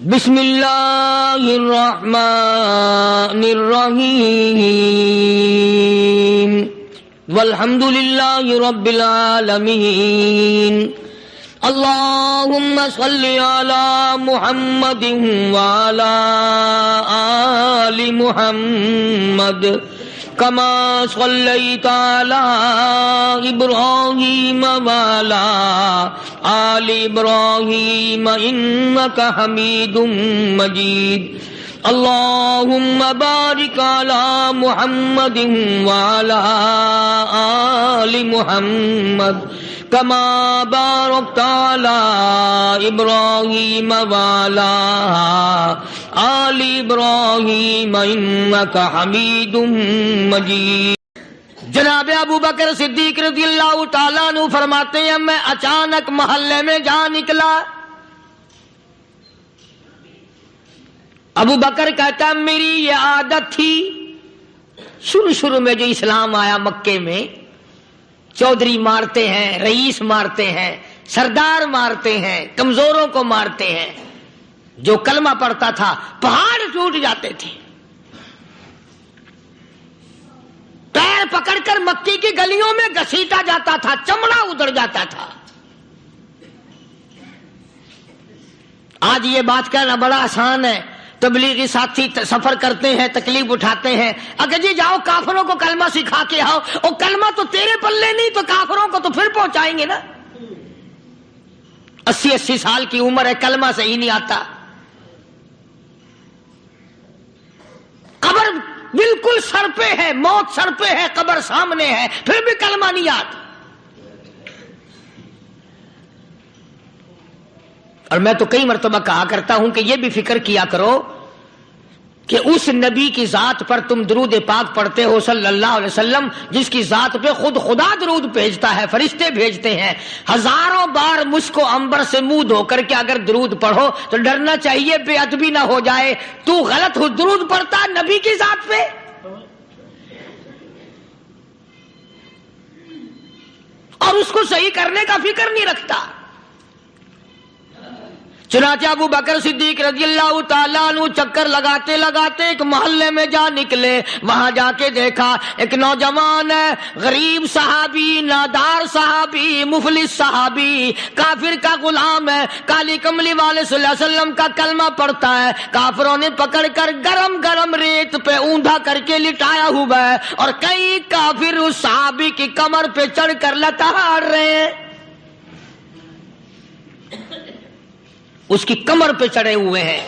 بسم اللہ الرحمن الرحیم والحمد للہ رب العالمین اللہم صل علی محمد وعلی آل محمد کما صلیت علی ابراہیم وعلی آل ابراہیم انک حمید مجید اللہم بارک علی محمد وعلی آل محمد کما بارکت علی ابراہیم وعلی آل ابراہیم انک حمید مجید۔ جناب ابو بکر صدیق رضی اللہ تعالیٰ عنہ فرماتے ہیں میں اچانک محلے میں جا نکلا۔ ابو بکر کہتا ہے میری یہ عادت تھی، شروع میں جو اسلام آیا مکے میں، چودھری مارتے ہیں، رئیس مارتے ہیں، سردار مارتے ہیں، کمزوروں کو مارتے ہیں، جو کلمہ پڑھتا تھا پہاڑ ٹوٹ جاتے تھے، پیر پکڑ کر مکی کی گلیوں میں گھسیٹا جاتا تھا، چمڑا ادھڑ جاتا تھا۔ آج یہ بات کہنا بڑا آسان ہے، تبلیغی ساتھی سفر کرتے ہیں، تکلیف اٹھاتے ہیں، اگر جی جاؤ کافروں کو کلمہ سکھا کے آؤ، اور کلمہ تو تیرے پلے نہیں تو کافروں کو تو پھر پہنچائیں گے نا۔ 80 سال کی عمر ہے، کلمہ صحیح نہیں آتا، قبر بالکل سر پہ ہے، موت سر پہ ہے، قبر سامنے ہے، پھر بھی کلمہ نہیں آتا۔ اور میں تو کئی مرتبہ کہا کرتا ہوں کہ یہ بھی فکر کیا کرو کہ اس نبی کی ذات پر تم درود پاک پڑھتے ہو صلی اللہ علیہ وسلم، جس کی ذات پہ خود خدا درود بھیجتا ہے، فرشتے بھیجتے ہیں، ہزاروں بار مشک و عنبر سے منہ دھو کر کے اگر درود پڑھو تو ڈرنا چاہیے بے ادبی نہ ہو جائے، تو غلط ہو درود پڑھتا نبی کی ذات پہ۔ اور اس کو صحیح کرنے کا فکر نہیں رکھتا۔ چنانچہ ابو بکر صدیق رضی اللہ تعالیٰ عنہ چکر لگاتے لگاتے ایک محلے میں جا نکلے، وہاں جا کے دیکھا ایک نوجوان ہے، غریب صحابی، نادار صحابی، مفلس صحابی، کافر کا غلام ہے، کالی کملی والے صلی اللہ علیہ وسلم کا کلمہ پڑھتا ہے، کافروں نے پکڑ کر گرم گرم ریت پہ اوندا کر کے لٹایا ہوا ہے، اور کئی کافر اس صحابی کی کمر پہ چڑھ کر لتاڑ رہے ہیں، اس کی کمر پہ چڑھے ہوئے ہیں۔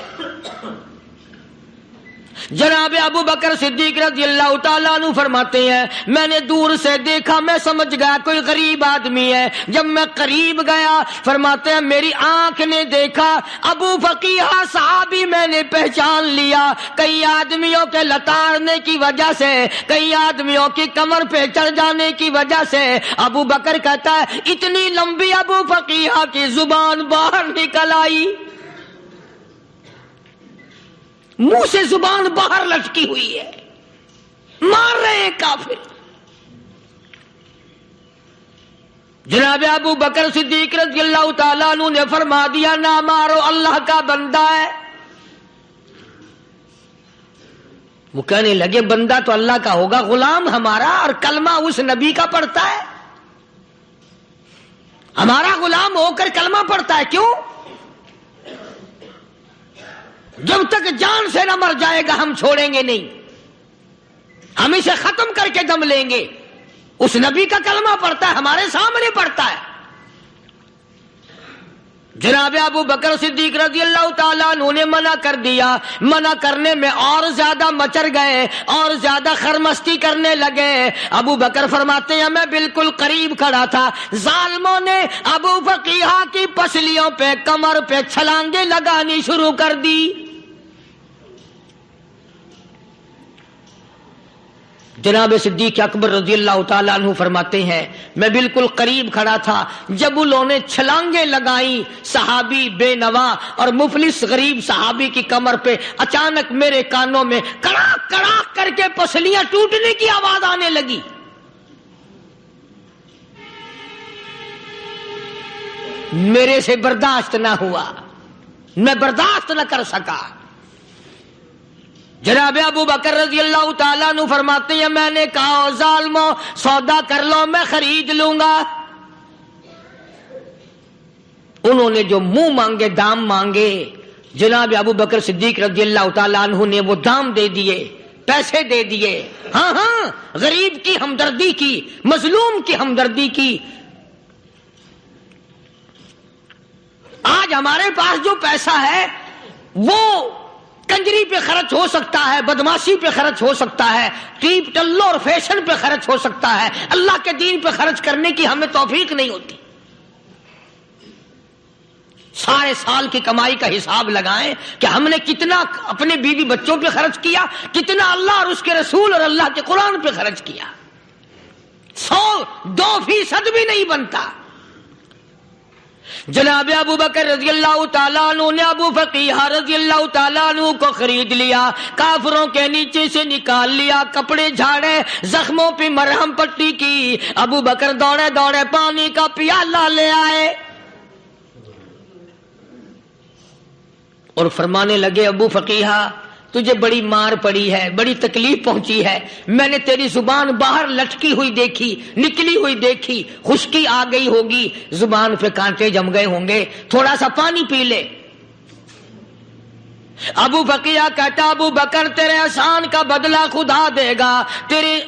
جناب ابو بکر صدیق رضی اللہ تعالیٰ عنہ فرماتے ہیں میں نے دور سے دیکھا، میں سمجھ گیا کوئی غریب آدمی ہے۔ جب میں قریب گیا فرماتے ہیں میری آنکھ نے دیکھا ابو فقیہ صحابی، میں نے پہچان لیا۔ کئی آدمیوں کے لتاڑنے کی وجہ سے، کئی آدمیوں کی کمر پہ چڑھ جانے کی وجہ سے ابو بکر کہتا ہے اتنی لمبی ابو فقیہ کی زبان باہر نکل آئی، منہ سے زبان باہر لٹکی ہوئی ہے، مار رہے ہیں کافر۔ جناب ابو بکر صدیق رضی اللہ تعالیٰ عنہ نے فرما دیا نہ مارو، اللہ کا بندہ ہے۔ وہ کہنے لگے بندہ تو اللہ کا ہوگا، غلام ہمارا، اور کلمہ اس نبی کا پڑھتا ہے، ہمارا غلام ہو کر کلمہ پڑھتا ہے، کیوں؟ جب تک جان سے نہ مر جائے گا ہم چھوڑیں گے نہیں، ہم اسے ختم کر کے دم لیں گے۔ اس نبی کا کلمہ پڑھتا ہے، ہمارے سامنے پڑھتا ہے۔ جناب ابو بکر صدیق رضی اللہ تعالیٰ عنہ نے منع کر دیا، منع کرنے میں اور زیادہ مچر گئے، اور زیادہ خرمستی کرنے لگے۔ ابو بکر فرماتے ہیں میں بالکل قریب کھڑا تھا، ظالموں نے ابو فقیہ کی پسلیوں پہ، کمر پہ چھلانگیں لگانی شروع کر دی۔ جناب صدیق اکبر رضی اللہ تعالیٰ عنہ فرماتے ہیں میں بالکل قریب کھڑا تھا، جب انہوں نے چھلانگیں لگائیں صحابی بے نوا اور مفلس غریب صحابی کی کمر پہ، اچانک میرے کانوں میں کڑاک کڑاک کر کے پسلیاں ٹوٹنے کی آواز آنے لگی۔ میرے سے برداشت نہ ہوا، میں برداشت نہ کر سکا۔ جناب ابو بکر رضی اللہ تعالیٰ عنہ فرماتے ہیں میں نے کہا ظالمو سودا کر لو میں خرید لوں گا۔ انہوں نے جو منہ مانگے دام مانگے، جناب ابو بکر صدیق رضی اللہ تعالیٰ عنہ نے وہ دام دے دیے، پیسے دے دیے۔ ہاں غریب کی ہمدردی کی، مظلوم کی ہمدردی کی۔ آج ہمارے پاس جو پیسہ ہے وہ کنجری پہ خرچ ہو سکتا ہے، بدماشی پہ خرچ ہو سکتا ہے، ٹیپ ٹلو اور فیشن پہ خرچ ہو سکتا ہے، اللہ کے دین پہ خرچ کرنے کی ہمیں توفیق نہیں ہوتی۔ سارے سال کی کمائی کا حساب لگائیں کہ ہم نے کتنا اپنے بیوی بچوں پہ خرچ کیا، کتنا اللہ اور اس کے رسول اور اللہ کے قرآن پہ خرچ کیا۔ 102% بھی نہیں بنتا۔ جناب ابو بکر رضی اللہ تعالیٰ عنہ نے ابو فقیہ رضی اللہ تعالیٰ عنہ کو خرید لیا، کافروں کے نیچے سے نکال لیا، کپڑے جھاڑے، زخموں پہ مرہم پٹی کی۔ ابو بکر دوڑے دوڑے پانی کا پیالہ لے آئے اور فرمانے لگے ابو فقیہ تجھے بڑی مار پڑی ہے، بڑی تکلیف پہنچی ہے، میں نے تیری زبان باہر لٹکی ہوئی دیکھی، نکلی ہوئی دیکھی، خشکی آ گئی ہوگی، زبان پہ کانٹے جم گئے ہوں گے، تھوڑا سا پانی پی لے۔ ابو فقیہ کہتا ابو بکر تیرے احسان کا بدلہ خدا دے گا، تیری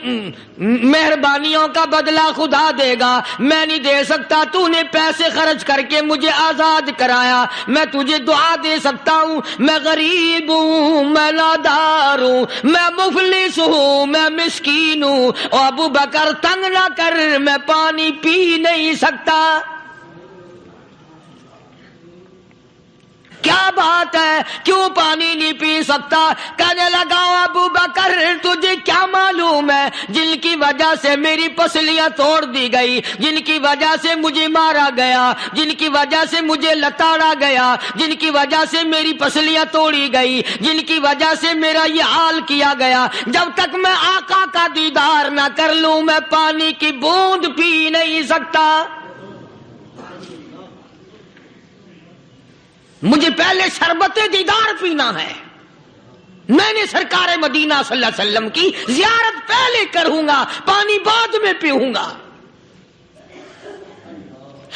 مہربانیوں کا بدلہ خدا دے گا، میں نہیں دے سکتا، تو نے پیسے خرچ کر کے مجھے آزاد کرایا، میں تجھے دعا دے سکتا ہوں، میں غریب ہوں، میں نادار ہوں، میں مفلس ہوں، میں مسکین ہوں، اور ابو بکر تنگ نہ کر، میں پانی پی نہیں سکتا۔ کیا بات ہے، کیوں پانی نہیں پی سکتا؟ کہنے لگا ابو بکر تجھے کیا معلوم ہے جن کی وجہ سے میری پسلیاں توڑ دی گئی، جن کی وجہ سے مجھے مارا گیا، جن کی وجہ سے مجھے لتاڑا گیا، جن کی وجہ سے میری پسلیاں توڑی گئی، جن کی وجہ سے میرا یہ حال کیا گیا، جب تک میں آقا کا دیدار نہ کر لوں میں پانی کی بوند پی نہیں سکتا۔ مجھے پہلے شربت دیدار پینا ہے، میں نے سرکار مدینہ صلی اللہ علیہ وسلم کی زیارت پہلے کروں گا، پانی بعد میں پیوں گا۔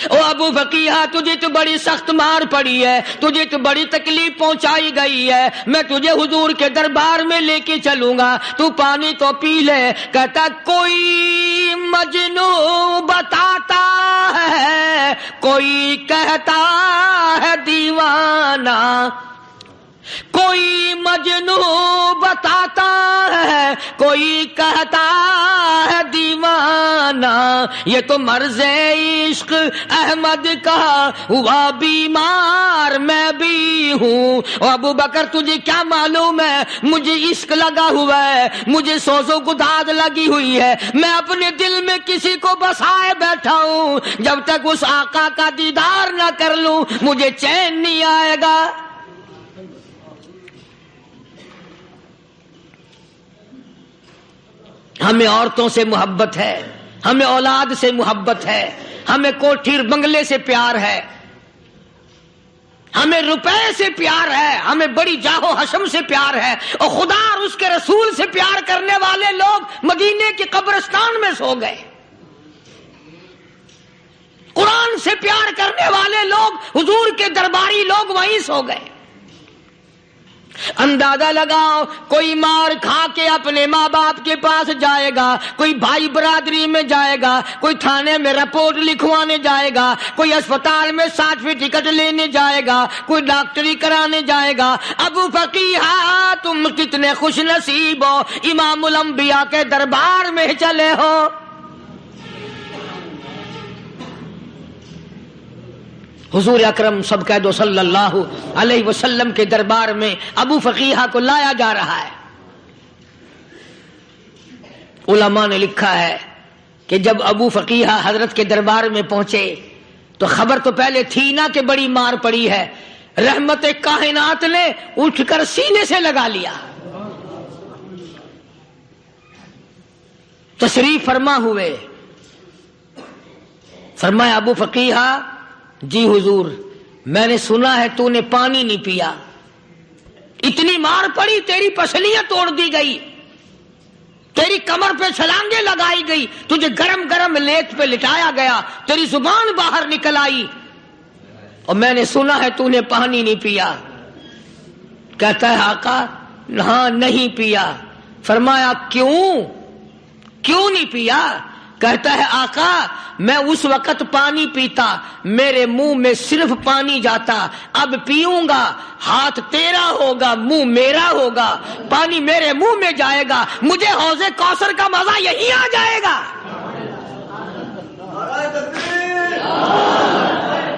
او ابو فقیہ تجھے تو بڑی سخت مار پڑی ہے، تجھے تو بڑی تکلیف پہنچائی گئی ہے، میں تجھے حضور کے دربار میں لے کے چلوں گا، تو پانی تو پی لے۔ کہتا کوئی مجنون بتاتا ہے، کوئی کہتا ہے دیوانہ، کوئی مجنون بتاتا ہے، کوئی کہتا ہے دیوانہ، یہ تو مرض عشق احمد کا ہوا بیمار میں بھی ہوں۔ اور ابو بکر تجھے کیا معلوم ہے مجھے عشق لگا ہوا ہے، مجھے سوز و گداز لگی ہوئی ہے، میں اپنے دل میں کسی کو بسائے بیٹھا ہوں، جب تک اس آقا کا دیدار نہ کر لوں مجھے چین نہیں آئے گا۔ ہمیں عورتوں سے محبت ہے، ہمیں اولاد سے محبت ہے، ہمیں کوٹھی بنگلے سے پیار ہے، ہمیں روپے سے پیار ہے، ہمیں بڑی جاہ و حشم سے پیار ہے، اور خدا اور اس کے رسول سے پیار کرنے والے لوگ مدینے کے قبرستان میں سو گئے، قرآن سے پیار کرنے والے لوگ حضور کے درباری لوگ وہیں سو گئے۔ اندازہ لگاؤ کوئی مار کھا کے اپنے ماں باپ کے پاس جائے گا، کوئی بھائی برادری میں جائے گا، کوئی تھانے میں رپورٹ لکھوانے جائے گا، کوئی اسپتال میں سرٹیفکیٹ لینے جائے گا، کوئی ڈاکٹری کرانے جائے گا۔ ابو فقیہ تم کتنے خوش نصیب ہو، امام الانبیاء کے دربار میں چلے ہو۔ حضور اکرم سب کہہ دو صلی اللہ علیہ وسلم کے دربار میں ابو فقیہ کو لایا جا رہا ہے۔ علماء نے لکھا ہے کہ جب ابو فقیہ حضرت کے دربار میں پہنچے تو خبر تو پہلے تھی نا کہ بڑی مار پڑی ہے، رحمت کائنات نے اٹھ کر سینے سے لگا لیا، تشریف فرما ہوئے، فرمایا ابو فقیہ جی حضور میں نے سنا ہے تو نے پانی نہیں پیا، اتنی مار پڑی تیری پسلیاں توڑ دی گئی، تیری کمر پہ چھلانگیں لگائی گئی، تجھے گرم گرم لیت پہ لٹایا گیا، تیری زبان باہر نکل آئی، اور میں نے سنا ہے تو نے پانی نہیں پیا۔ کہتا ہے آقا ہاں نہیں پیا۔ فرمایا کیوں نہیں پیا؟ کہتا ہے آقا میں اس وقت پانی پیتا میرے منہ میں صرف پانی جاتا، اب پیوں گا ہاتھ تیرا ہوگا منہ میرا ہوگا، پانی میرے منہ میں جائے گا، مجھے حوض کوثر کا مزہ یہی آ جائے گا،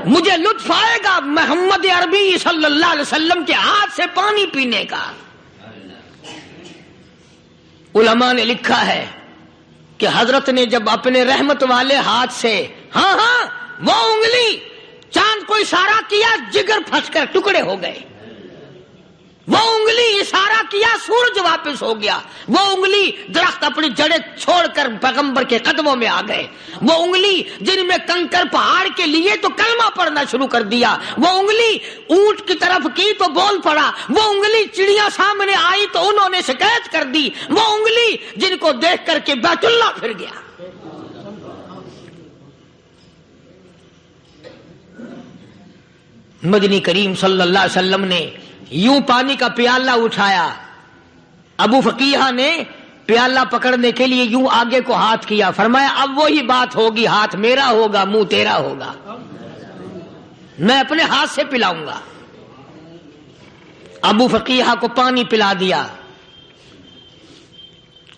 مجھے لطف آئے گا محمد عربی صلی اللہ علیہ وسلم کے ہاتھ سے پانی پینے کا۔ علماء نے لکھا ہے کہ حضرت نے جب اپنے رحمت والے ہاتھ سے ہاں وہ انگلی چاند کو اشارہ کیا، جگر پھنس کر ٹکڑے ہو گئے، وہ انگلی اشارہ کیا سورج واپس ہو گیا، وہ انگلی درخت اپنی جڑیں چھوڑ کر پیغمبر کے قدموں میں آ گئے، وہ انگلی جن میں کنکر پہاڑ کے لیے تو کلمہ پڑھنا شروع کر دیا، وہ انگلی اونٹ کی طرف کی تو بول پڑا، وہ انگلی چڑیا سامنے آئی تو انہوں نے شکایت کر دی، وہ انگلی جن کو دیکھ کر کے بیت اللہ پھر گیا۔ مدنی کریم صلی اللہ علیہ وسلم نے یوں پانی کا پیالہ اٹھایا، ابو فقیہ نے پیالہ پکڑنے کے لیے یوں آگے کو ہاتھ کیا، فرمایا اب وہی بات ہوگی، ہاتھ میرا ہوگا منہ تیرا ہوگا، میں اپنے ہاتھ سے پلاؤں گا۔ ابو فقیہ کو پانی پلا دیا،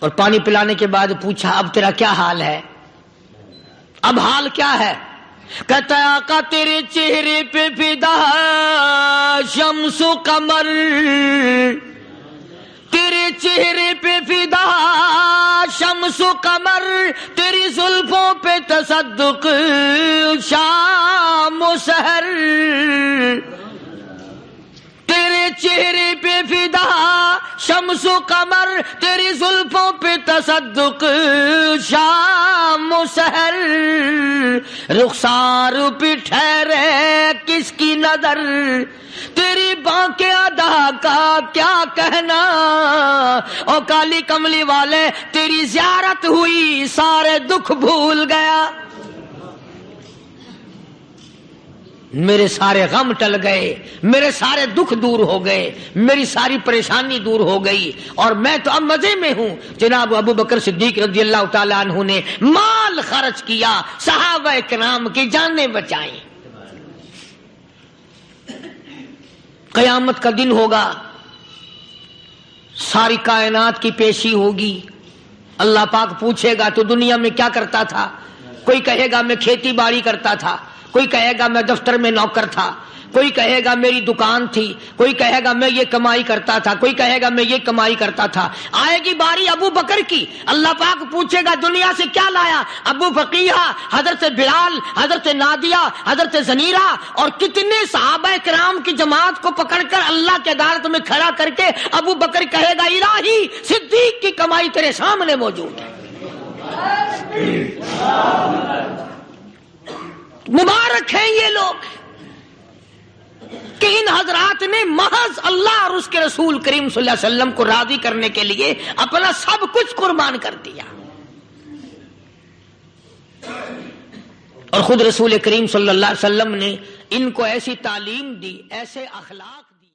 اور پانی پلانے کے بعد پوچھا اب تیرا کیا حال ہے؟ اب حال کیا ہے؟ کہتا ہے آقا تیرے چہرے پہ فدا شمس و قمر، تیرے چہرے پہ فدا شمس و قمر، تیری زلفوں پہ تصدق شام و سحر، تیرے چہرے پہ فدا شمس و قمر، تیری زلفوں پہ تصدق شام و سحر، رخسار پہ ٹھہرے کس کی نظر، تیری بانکے ادا کا کیا کہنا، او کالی کملی والے تیری زیارت ہوئی سارے دکھ بھول گیا، میرے سارے غم ٹل گئے، میرے سارے دکھ دور ہو گئے، میری ساری پریشانی دور ہو گئی، اور میں تو اب مزے میں ہوں۔ جناب ابو بکر صدیق رضی اللہ تعالیٰ عنہ نے مال خرچ کیا، صحابہ کرام کی جانیں بچائیں۔ قیامت کا دن ہوگا، ساری کائنات کی پیشی ہوگی، اللہ پاک پوچھے گا تو دنیا میں کیا کرتا تھا؟ کوئی کہے گا میں کھیتی باڑی کرتا تھا، کوئی کہے گا میں دفتر میں نوکر تھا، کوئی کہے گا میری دکان تھی، کوئی کہے گا میں یہ کمائی کرتا تھا، کوئی کہے گا میں یہ کمائی کرتا تھا۔ آئے گی باری ابو بکر کی، اللہ پاک پوچھے گا دنیا سے کیا لایا؟ ابو فقیہ، حضرت بلال، حضرت نادیہ، حضرت زنیرہ اور کتنے صحابہ کرام کی جماعت کو پکڑ کر اللہ کے عدالت میں کھڑا کر کے ابو بکر کہے گا الہی صدیق کی کمائی تیرے سامنے موجود ہے۔ مبارک ہیں یہ لوگ کہ ان حضرات نے محض اللہ اور اس کے رسول کریم صلی اللہ علیہ وسلم کو راضی کرنے کے لیے اپنا سب کچھ قربان کر دیا، اور خود رسول کریم صلی اللہ علیہ وسلم نے ان کو ایسی تعلیم دی، ایسے اخلاق